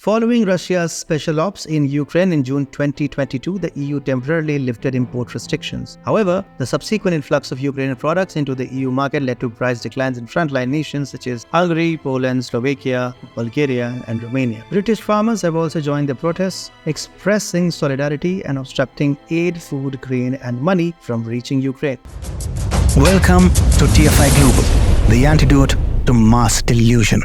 Following Russia's special ops in Ukraine in June 2022, the EU temporarily lifted import restrictions. However, the subsequent influx of Ukrainian products into the EU market led to price declines in frontline nations such as Hungary, Poland, Slovakia, Bulgaria, and Romania. British farmers have also joined the protests, expressing solidarity and obstructing aid, food, grain, and money from reaching Ukraine. Welcome to TFI Global, the antidote to mass delusion.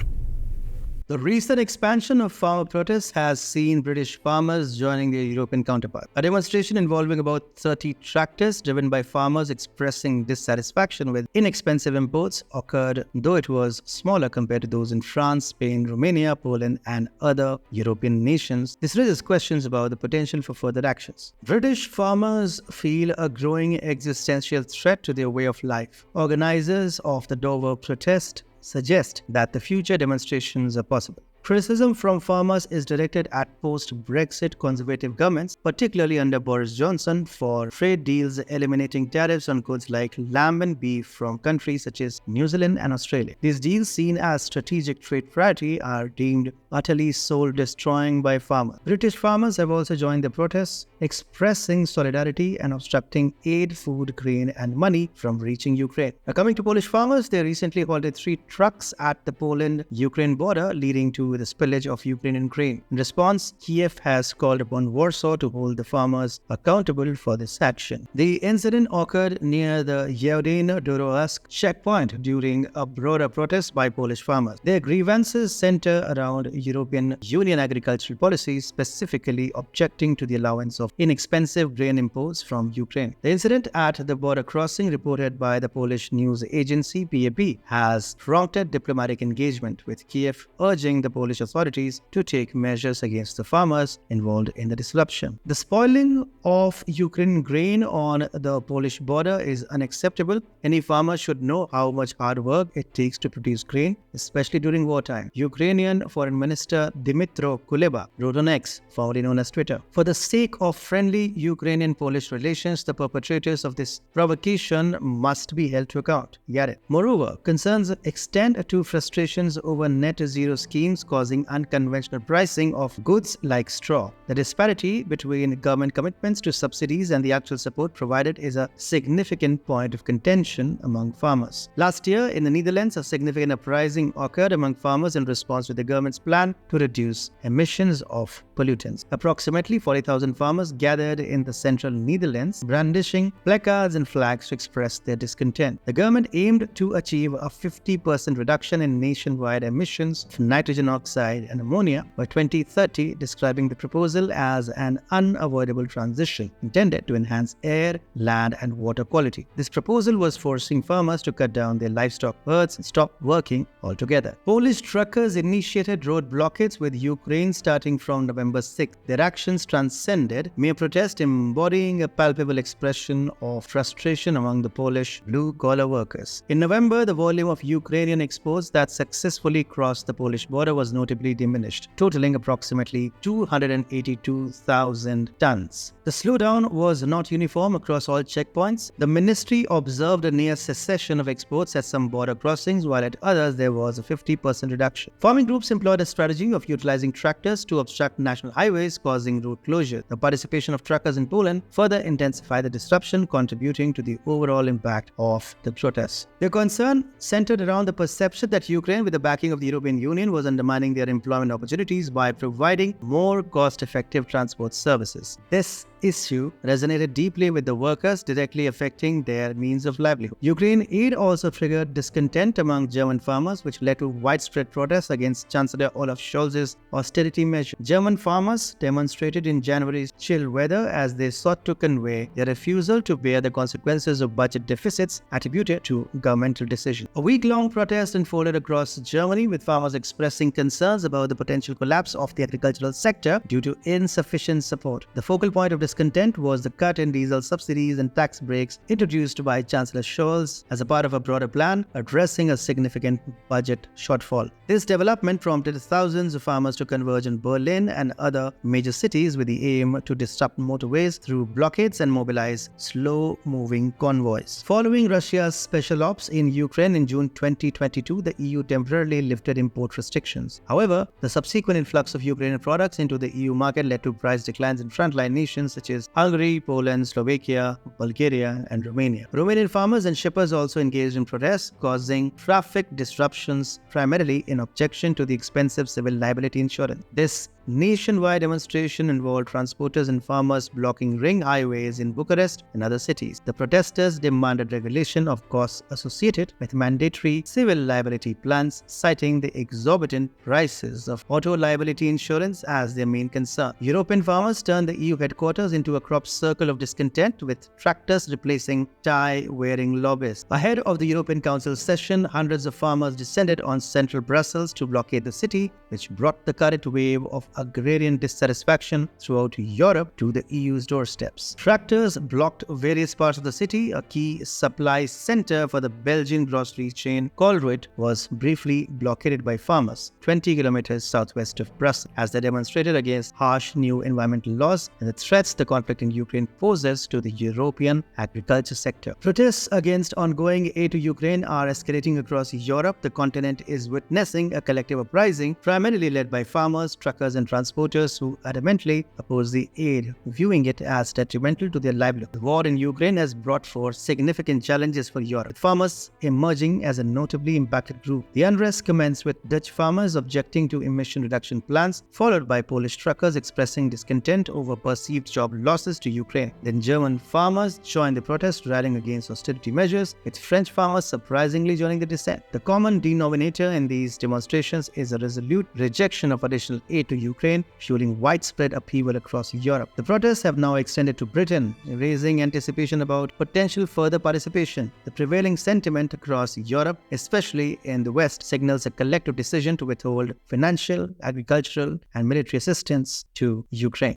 The recent expansion of farmer protests has seen British farmers joining their European counterpart. A demonstration involving about 30 tractors driven by farmers expressing dissatisfaction with inexpensive imports occurred, though it was smaller compared to those in France, Spain, Romania, Poland, and other European nations. This raises questions about the potential for further actions. British farmers feel a growing existential threat to their way of life. Organizers of the Dover protest suggest that the future demonstrations are possible. Criticism from farmers is directed at post-Brexit conservative governments, particularly under Boris Johnson, for trade deals eliminating tariffs on goods like lamb and beef from countries such as New Zealand and Australia. These deals, seen as strategic trade priority, are deemed utterly soul-destroying by farmers. British farmers have also joined the protests, expressing solidarity and obstructing aid, food, grain, and money from reaching Ukraine. Now, coming to Polish farmers, they recently halted 3 trucks at the Poland-Ukraine border, leading to the spillage of Ukrainian grain. In response, Kiev has called upon Warsaw to hold the farmers accountable for this action. The incident occurred near the Yełdin-Dorohsk checkpoint during a broader protest by Polish farmers. Their grievances center around European Union agricultural policies, specifically objecting to the allowance of inexpensive grain imports from Ukraine. The incident at the border crossing, reported by the Polish news agency PAP, has prompted diplomatic engagement with Kiev, urging the Polish authorities to take measures against the farmers involved in the disruption. The spoiling of Ukrainian grain on the Polish border is unacceptable. Any farmer should know how much hard work it takes to produce grain, especially during wartime. Ukrainian Foreign Minister Dmytro Kuleba wrote on X, formerly known as Twitter, "For the sake of friendly Ukrainian-Polish relations, the perpetrators of this provocation must be held to account." Get it. Moreover, concerns extend to frustrations over net zero schemes causing unconventional pricing of goods like straw. The disparity between government commitments to subsidies and the actual support provided is a significant point of contention among farmers. Last year, in the Netherlands, a significant uprising occurred among farmers in response to the government's plan to reduce emissions of pollutants. Approximately 40,000 farmers gathered in the central Netherlands, brandishing placards and flags to express their discontent. The government aimed to achieve a 50% reduction in nationwide emissions of nitrogen oxide and ammonia by 2030, describing the proposal as an unavoidable transition intended to enhance air, land, and water quality. This proposal was forcing farmers to cut down their livestock herds and stop working altogether. Polish truckers initiated road blockades with Ukraine starting from November 6th. Their actions transcended mere protest, embodying a palpable expression of frustration among the Polish blue-collar workers. In November, the volume of Ukrainian exports that successfully crossed the Polish border was notably diminished, totaling approximately 282,000 tons. The slowdown was not uniform across all checkpoints. The ministry observed a near cessation of exports at some border crossings, while at others there was a 50% reduction. Farming groups employed a strategy of utilizing tractors to obstruct national highways, causing road closure. The participation of truckers in Poland further intensified the disruption, contributing to the overall impact of the protests. Their concern centered around the perception that Ukraine, with the backing of the European Union, was undermining their employment opportunities by providing more cost-effective transport services. This issue resonated deeply with the workers, directly affecting their means of livelihood. Ukraine aid also triggered discontent among German farmers, which led to widespread protests against Chancellor Olaf Scholz's austerity measures. German farmers demonstrated in January's chill weather as they sought to convey their refusal to bear the consequences of budget deficits attributed to governmental decisions. A week-long protest unfolded across Germany, with farmers expressing concerns about the potential collapse of the agricultural sector due to insufficient support. The focal point of discussion discontent was the cut in diesel subsidies and tax breaks introduced by Chancellor Scholz as a part of a broader plan addressing a significant budget shortfall. This development prompted thousands of farmers to converge in Berlin and other major cities with the aim to disrupt motorways through blockades and mobilize slow-moving convoys. Following Russia's special ops in Ukraine in June 2022, the EU temporarily lifted import restrictions. However, the subsequent influx of Ukrainian products into the EU market led to price declines in frontline nations such as Hungary, Poland, Slovakia, Bulgaria, and Romania. Romanian farmers and shippers also engaged in protests, causing traffic disruptions primarily in objection to the expensive civil liability insurance. This nationwide demonstration involved transporters and farmers blocking ring highways in Bucharest and other cities. The protesters demanded regulation of costs associated with mandatory civil liability plans, citing the exorbitant prices of auto liability insurance as their main concern. European farmers turned the EU headquarters into a crop circle of discontent, with tractors replacing tie-wearing lobbyists. Ahead of the European Council session, hundreds of farmers descended on central Brussels to blockade the city, which brought the current wave of agrarian dissatisfaction throughout Europe to the EU's doorsteps. Tractors blocked various parts of the city. A key supply center for the Belgian grocery chain Colruyt was briefly blockaded by farmers 20 kilometers southwest of Brussels as they demonstrated against harsh new environmental laws and the threats the conflict in Ukraine poses to the European agriculture sector. Protests against ongoing aid to Ukraine are escalating across Europe. The continent is witnessing a collective uprising primarily led by farmers, truckers, and transporters who adamantly oppose the aid, viewing it as detrimental to their livelihood. The war in Ukraine has brought forth significant challenges for Europe, with farmers emerging as a notably impacted group. The unrest commenced with Dutch farmers objecting to emission reduction plans, followed by Polish truckers expressing discontent over perceived job losses to Ukraine. Then German farmers joined the protest, rallying against austerity measures, with French farmers surprisingly joining the dissent. The common denominator in these demonstrations is a resolute rejection of additional aid to Ukraine, fueling widespread upheaval across Europe. The protests have now extended to Britain, raising anticipation about potential further participation. The prevailing sentiment across Europe, especially in the West, signals a collective decision to withhold financial, agricultural, and military assistance to Ukraine.